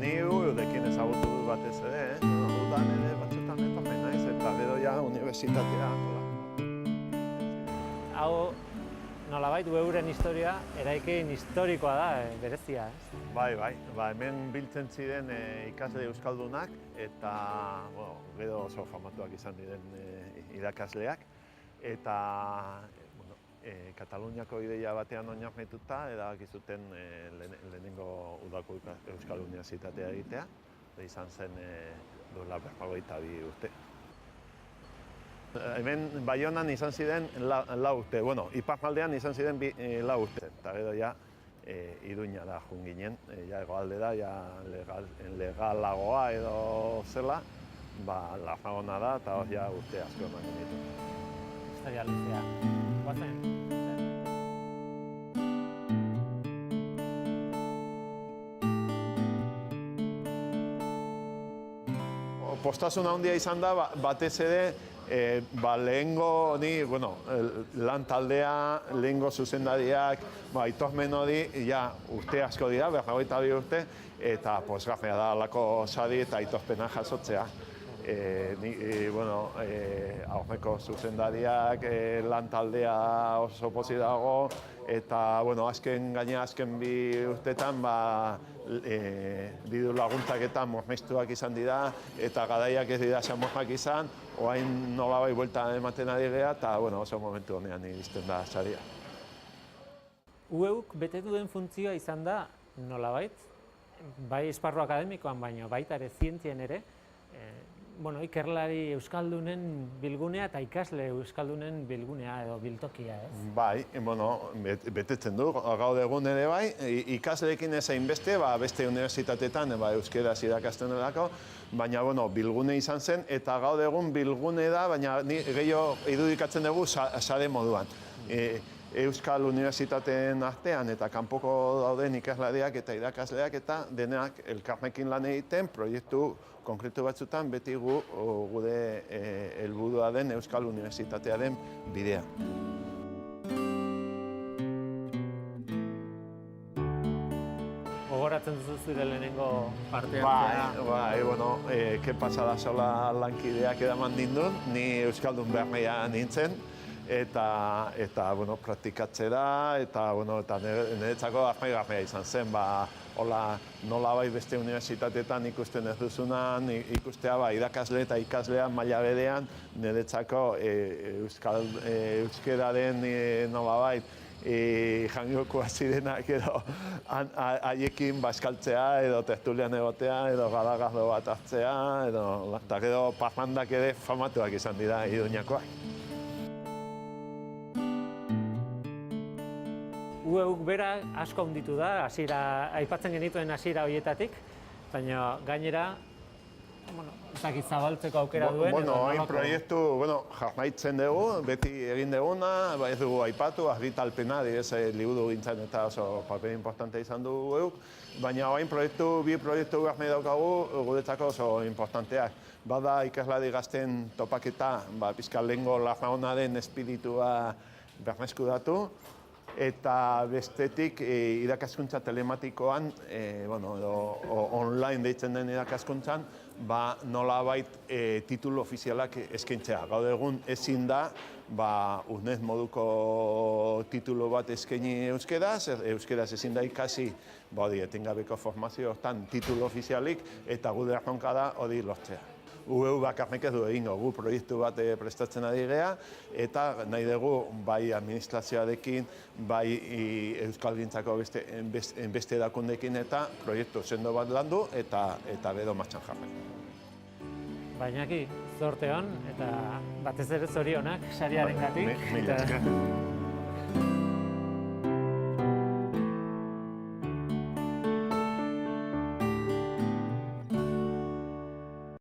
ni eurekin ezagutu dut batez ere, udan ere batzutan etorri naiz, eta gero ja unibertsitatea. Hau, nolabait euren historia, eraikin historikoa da, berezia, ez? Bai, hemen biltzen ziren ikasle euskaldunak, eta gero oso famatuak izan diren irakasleak, eta Kataluniako ideia batean oinarrituta erabaki zuten lehenengo udako Euskal Unibertsitatea egitea, izan zen duela 42 urte. Hemen Baionan izan ziren 4 urte, iparraldean izan ziren 4 urte, eta gero ja Iruñara joan ginen, hegoaldera legalagoa edo zela, Larragona da eta hor ja urte asko eman ditu. Historia luzea. Guazen. Postasun handia izan da, batez ere, lehengo lan taldea, lehengo zuzendariak, aitormen hori, urte asko dira, 42 urte, eta posgarria da alako sari eta aitorpena jasotzea. Aurreko zuzendariak, lan taldea oso pozik dago, eta azken 2 urtetan diru laguntzak eta murriztuak izan dira, eta garaiak ez dira samurrak izan, orain nolabait buelta ematen ari gera, eta oso momentu honean iristen da saria. UEUk bete duen funtzioa izan da nolabait, bai esparru akademikoan, baina baita ere zientzien ere, ikerlari euskaldunen bilgunea eta ikasle euskaldunen bilgunea edo biltokia, ez? Bai, betetzen du, gaur egun ere bai, ikasleekin ez hainbeste, beste unibertsitateetan euskeraz irakasten delako, baina bilgune izan zen, eta gaur egun bilgune da, baina gehiago irudikatzen dugu sare moduan. Euskal Unibertsitateen artean eta kanpoko dauden ikaslariak eta irakasleak eta denak elkarrekin lan egiten proiektu konkretu batzutan beti gure helburua den Euskal Unibertsitatearen bidea. Gogoratzen duzu zure lehenengo parte hartzea? Ke pasada sola lankideak edaman nindun, ni euskaldun berria nintzen, eta praktikatzera, eta niretzako armaigarria izan zen, nolabait beste unibertsitateetan ikusten ez duzunan, ikustea irakasle eta ikaslea maila berean, niretzako euskeraren nolabait jangokoa zirenak edo haiekin bazkaltzea edo tertulian egotea edo garagardo bat hartzea eta gero parrandak ere famatuak izan dira Iruñakoak. UEUk bera asko handitu da, aipatzen genituen hasiera horietatik, baina gainera, zabaltzeko aukera duen. Hain proiektu jarraitzen dugu, beti egin duguna, ez dugu aipatu, argitalpena, liburu gintzen eta oso paper importante izan du UEUk, baina hain bi proiektu garne daukagu guretzako oso importanteak. Bada ikaslari gazten topaketa, pizkal lehengo Larragonaren espiritua berreskuratu, eta bestetik irakaskuntza telematikoan, online deitzen den irakaskuntzan, nolabait titulu ofizialak eskaintzea. Gaur egun ezin da, UNED moduko titulu bat eskaini euskeraz, euskeraz ezin da ikasi, etengabeko formazio hortan titulu ofizialik, eta gure erronka da hori lortzea. UEU bakarrik ez du egingo, gu proiektu bat prestatzen ari gea, eta nahi dugu bai administrazioarekin, bai euskalgintzako beste erakundeekin eta proiektu sendo bat landu eta gero martxan jarri. Bainaki, zorte hon, eta batez ere zorionak sariarengatik. Mila esker.